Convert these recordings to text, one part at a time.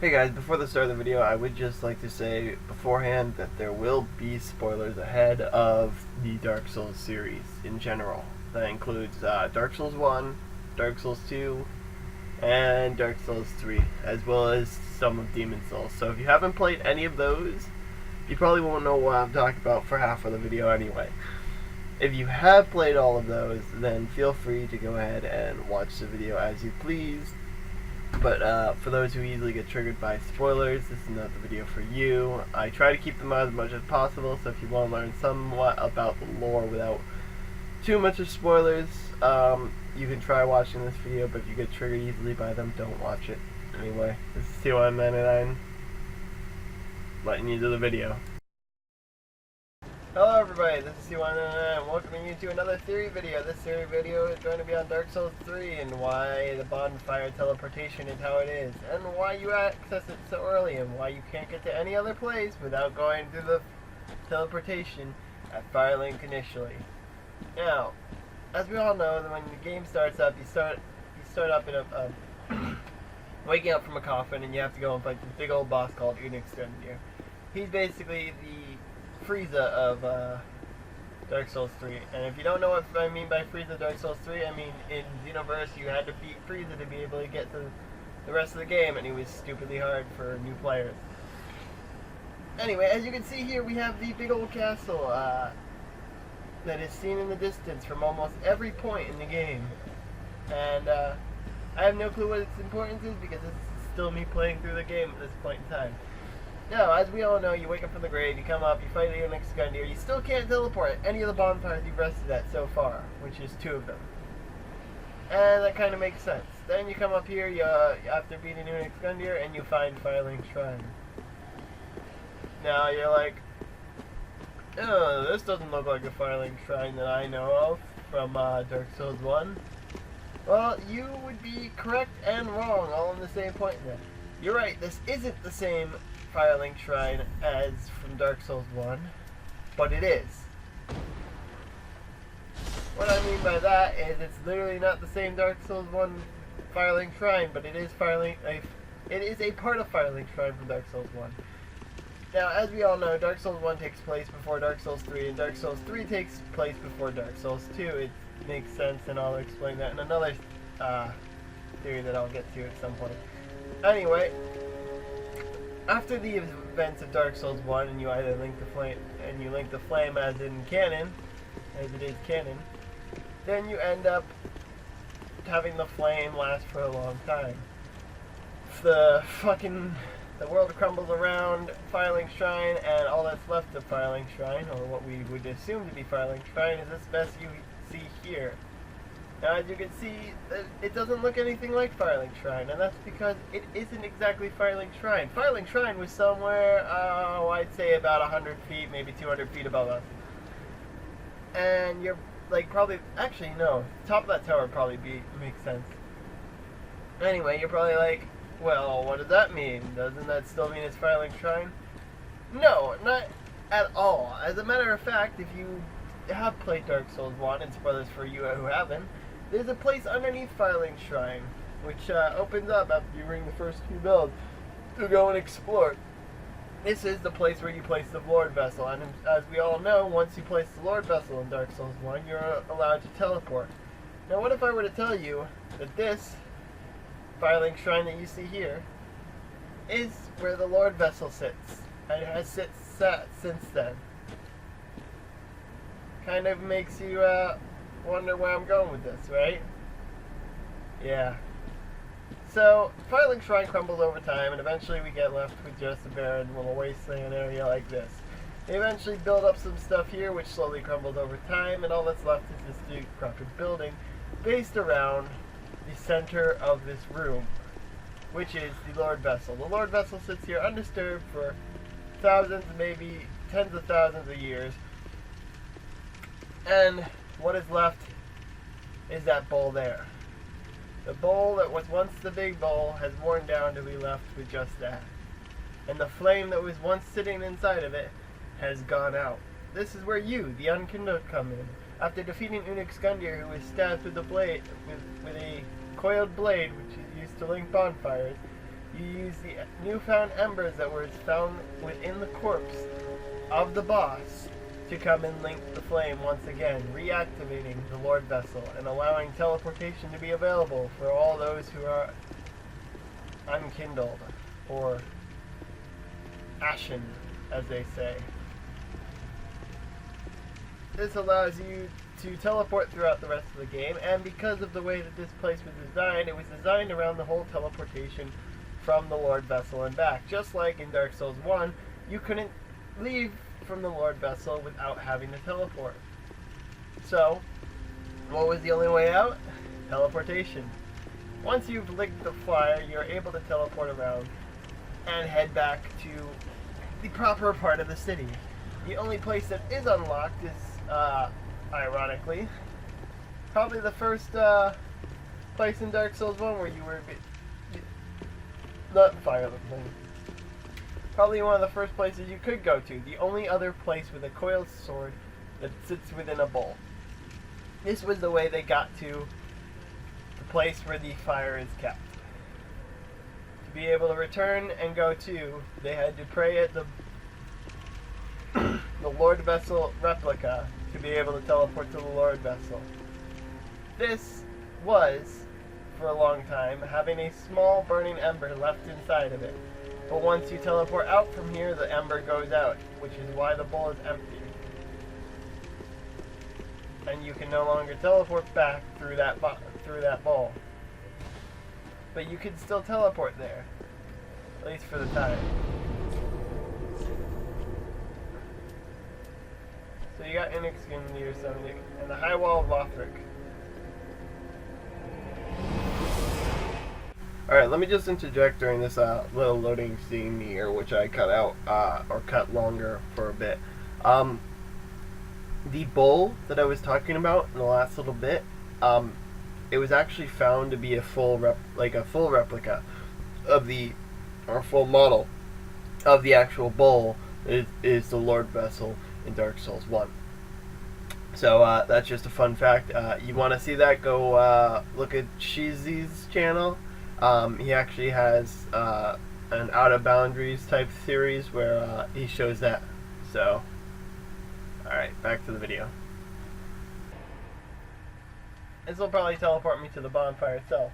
Hey guys, before the start of the video, I would just like to say beforehand that there will be spoilers ahead of the Dark Souls series in general. That includes Dark Souls 1, Dark Souls 2, and Dark Souls 3, as well as some of Demon Souls. So if you haven't played any of those, you probably won't know what I'm talking about for half of the video anyway. If you have played all of those, then feel free to go ahead and watch the video as you please. But for those who easily get triggered by spoilers, this is not the video for you. I try to keep them out as much as possible, so if you want to learn somewhat about the lore without too much of spoilers, you can try watching this video, but if you get triggered easily by them, don't watch it. Anyway, this is T199, letting you do the video. Hello everybody, this is C199, welcoming you to another theory video. This theory video is going to be on Dark Souls 3 and why the bonfire teleportation is how it is, and why you access it so early, and why you can't get to any other place without going through the teleportation at Firelink initially. Now, as we all know, when the game starts up, you start up in a waking up from a coffin, and you have to go and fight this big old boss called Unix. He's basically the Frieza of Dark Souls 3. And if you don't know what I mean by Frieza Dark Souls 3, I mean in Xenoverse you had to beat Frieza to be able to get to the rest of the game, and he was stupidly hard for new players. Anyway, as you can see here, we have the big old castle that is seen in the distance from almost every point in the game. And I have no clue what its importance is, because this is still me playing through the game at this point in time. Now, as we all know, you wake up from the grave, you come up, you fight the Unix, you still can't teleport at any of the bonfires you've rested at so far, which is 2 of them. And that kind of makes sense. Then you come up here, after beating Unix, and you find Firelink Shrine. Now, you're like, oh, this doesn't look like a Firelink Shrine that I know of from Dark Souls 1. Well, you would be correct and wrong all in the same point there. You're right, this isn't the same Firelink Shrine as from Dark Souls 1, but it is. What I mean by that is it's literally not the same Dark Souls 1 Firelink Shrine, but it is a part of Firelink Shrine from Dark Souls 1. Now, as we all know, Dark Souls 1 takes place before Dark Souls 3, and Dark Souls 3 takes place before Dark Souls 2. It makes sense, and I'll explain that in another theory that I'll get to at some point. Anyway, after the events of Dark Souls 1, and you either link the flame as in canon, as it is canon, then you end up having the flame last for a long time. The world crumbles around Firelink Shrine, and all that's left of Firelink Shrine, or what we would assume to be Firelink Shrine, is this mess you see here. Now, as you can see, it doesn't look anything like Firelink Shrine, and that's because it isn't exactly Firelink Shrine. Firelink Shrine was somewhere, I'd say about 100 feet, maybe 200 feet above us. And you're, like, probably, actually, no, top of that tower would probably make sense. Anyway, you're probably like, well, what does that mean? Doesn't that still mean it's Firelink Shrine? No, not at all. As a matter of fact, if you have played Dark Souls 1, and spoilers for you who haven't, there's a place underneath Firelink Shrine, which opens up after you ring the first 2 bells to go and explore. This is the place where you place the Lord Vessel, and as we all know, once you place the Lord Vessel in Dark Souls 1, you're allowed to teleport. Now, what if I were to tell you that this Firelink Shrine that you see here is where the Lord Vessel sits, and it has sat since then? Kind of makes you wonder where I'm going with this, right? Yeah. So, Firelink Shrine crumbles over time, and eventually we get left with just a barren little wasteland area like this. They eventually build up some stuff here, which slowly crumbles over time, and all that's left is this decrepit building based around the center of this room, which is the Lord Vessel. The Lord Vessel sits here undisturbed for thousands, maybe tens of thousands of years. And what is left is that bowl there. The bowl that was once the big bowl has worn down to be left with just that. And the flame that was once sitting inside of it has gone out. This is where you, the unkindled, come in. After defeating Unix, who was stabbed with a blade, with a coiled blade, which is used to link bonfires, You use the newfound embers that were found within the corpse of the boss to come and link the flame once again, reactivating the Lord Vessel and allowing teleportation to be available for all those who are unkindled or ashen, as they say. This allows you to teleport throughout the rest of the game, and because of the way that this place was designed, it was designed around the whole teleportation from the Lord Vessel and back. Just like in Dark Souls 1, you couldn't leave from the Lord Vessel without having to teleport. So, what was the only way out? Teleportation. Once you've licked the fire, you're able to teleport around and head back to the proper part of the city. The only place that is unlocked is, ironically, probably the first place in Dark Souls 1 where you were not fireless. Probably one of the first places you could go to. The only other place with a coiled sword that sits within a bowl. This was the way they got to the place where the fire is kept. To be able to return and go to, they had to pray at the Lord Vessel replica to be able to teleport to the Lord Vessel. This was, for a long time, having a small burning ember left inside of it. But once you teleport out from here, the ember goes out, which is why the bowl is empty. And you can no longer teleport back through that bowl. But you can still teleport there, at least for the time. So you got Inexkin near 70 and the High Wall of Lothric. Alright, let me just interject during this little loading scene here, which I cut out, or cut longer for a bit. The bowl that I was talking about in the last little bit, it was actually found to be a full replica of or full model of the actual bowl is the Lord Vessel in Dark Souls 1. So that's just a fun fact. You want to see that, go look at Cheesy's channel. He actually has an Out of Boundaries type series where he shows that. So, alright, back to the video. This will probably teleport me to the bonfire itself,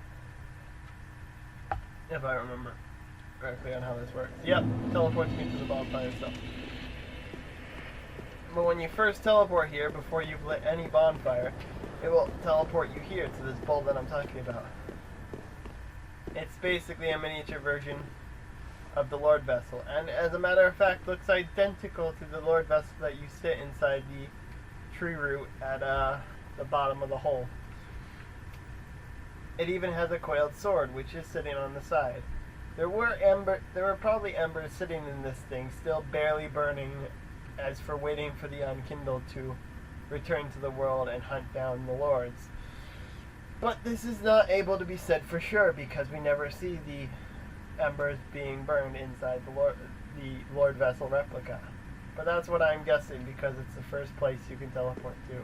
if I remember correctly on how this works. Yep, teleports me to the bonfire itself. But when you first teleport here, before you've lit any bonfire, it will teleport you here to this bowl that I'm talking about. It's basically a miniature version of the Lord Vessel, and as a matter of fact looks identical to the Lord Vessel that you sit inside the tree root at the bottom of the hole. It even has a coiled sword, which is sitting on the side. There were probably embers sitting in this thing, still barely burning, as for waiting for the unkindled to return to the world and hunt down the lords. But this is not able to be said for sure, because we never see the embers being burned inside the Lord Vessel replica. But that's what I'm guessing, because it's the first place you can teleport to,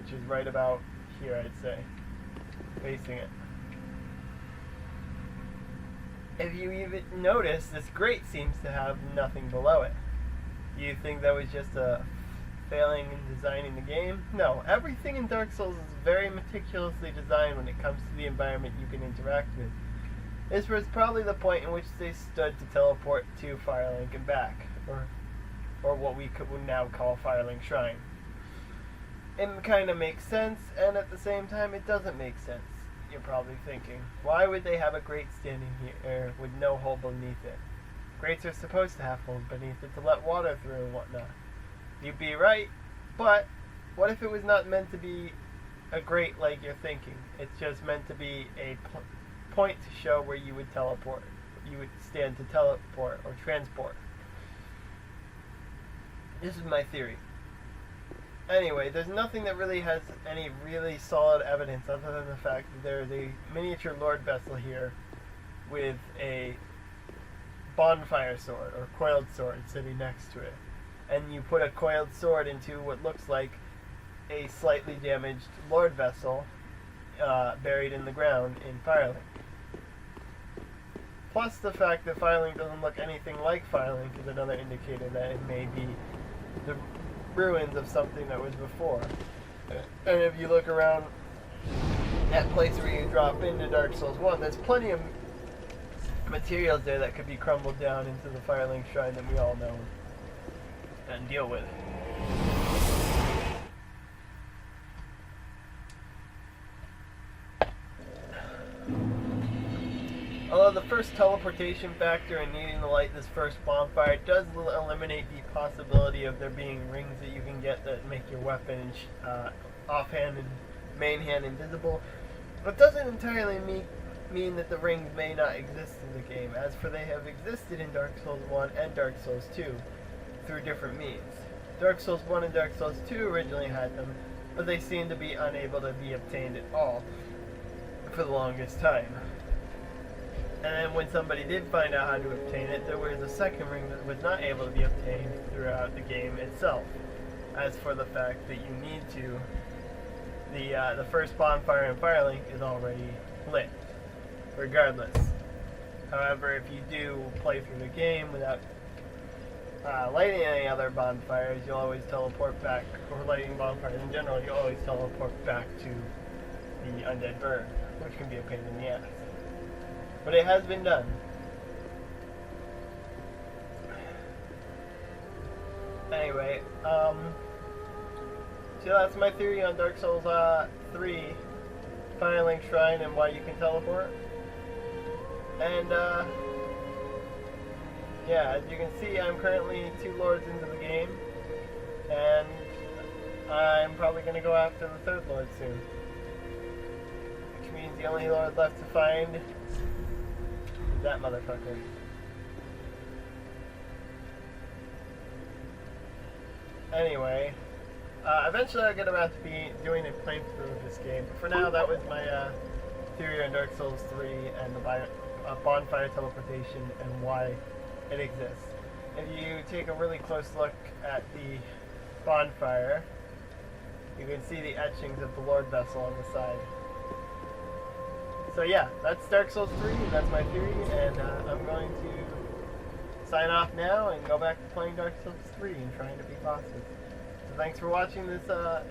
which is right about here, I'd say, facing it. If you even notice, this grate seems to have nothing below it. You think that was just a failing in designing the game? No, everything in Dark Souls is very meticulously designed when it comes to the environment you can interact with. This was probably the point in which they stood to teleport to Firelink and back, or what we would now call Firelink Shrine. It kind of makes sense, and at the same time it doesn't make sense. You're probably thinking, why would they have a grate standing here with no hole beneath it? Grates are supposed to have holes beneath it to let water through and whatnot. You'd be right, but what if it was not meant to be a grate like you're thinking? It's just meant to be a point to show where you would teleport. You would stand to teleport or transport. This is my theory. Anyway, there's nothing that really has any really solid evidence other than the fact that there is a miniature Lord Vessel here with a bonfire sword or coiled sword sitting next to it. And you put a coiled sword into what looks like a slightly damaged Lord Vessel buried in the ground in Firelink. plus the fact that Firelink doesn't look anything like Firelink is another indicator that it may be the ruins of something that was before. And if you look around that place where you drop into Dark Souls 1, there's plenty of materials there that could be crumbled down into the Firelink Shrine that we all know and deal with. Although the first teleportation factor and needing to light this first bonfire does eliminate the possibility of there being rings that you can get that make your weapon offhand and main hand invisible, it doesn't entirely mean that the rings may not exist in the game, as for they have existed in Dark Souls 1 and Dark Souls 2 through different means. Dark Souls 1 and Dark Souls 2 originally had them, but they seem to be unable to be obtained at all for the longest time. And then when somebody did find out how to obtain it, there was a second ring that was not able to be obtained throughout the game itself. As for the fact that you need to, the first bonfire in Firelink is already lit, regardless. However, if you do play through the game without lighting any other bonfires, you'll always teleport back, or lighting bonfires in general, you always teleport back to the undead bird, which can be a pain in the ass. But it has been done. Anyway, so that's my theory on Dark Souls 3 Firelink Shrine and why you can teleport. And yeah, as you can see, I'm currently 2 lords into the game, and I'm probably going to go after the 3rd lord soon. Which means the only lord left to find is that motherfucker. Anyway, eventually I'll get around to doing a playthrough of this game. But for now, that was my theory on Dark Souls 3 and the bonfire teleportation and why it exists. If you take a really close look at the bonfire, you can see the etchings of the Lord Vessel on the side. So yeah, that's Dark Souls 3, that's my theory, and I'm going to sign off now and go back to playing Dark Souls 3 and trying to beat bosses. So thanks for watching this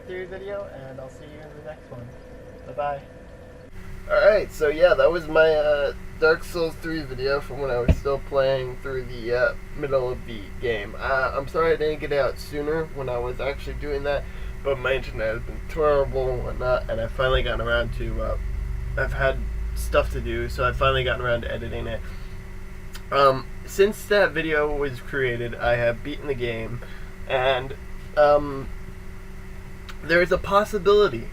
theory video, and I'll see you in the next one. Bye-bye. Alright, so yeah, that was my Dark Souls 3 video from when I was still playing through the middle of the game. I'm sorry I didn't get it out sooner when I was actually doing that, but my internet has been terrible and whatnot, and I've finally gotten around to, I've had stuff to do, so I've finally gotten around to editing it. Since that video was created, I have beaten the game, and there is a possibility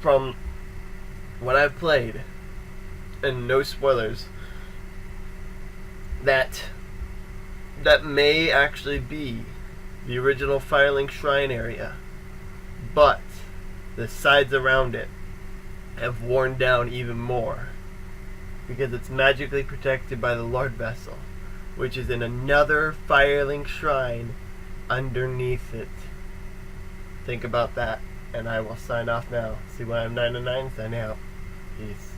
from what I've played, and no spoilers, that may actually be the original Firelink Shrine area, but the sides around it have worn down even more because it's magically protected by the Lord Vessel, which is in another Firelink Shrine underneath it. Think about that, and I will sign off now. See why I'm 9 to 9, signing out. Peace.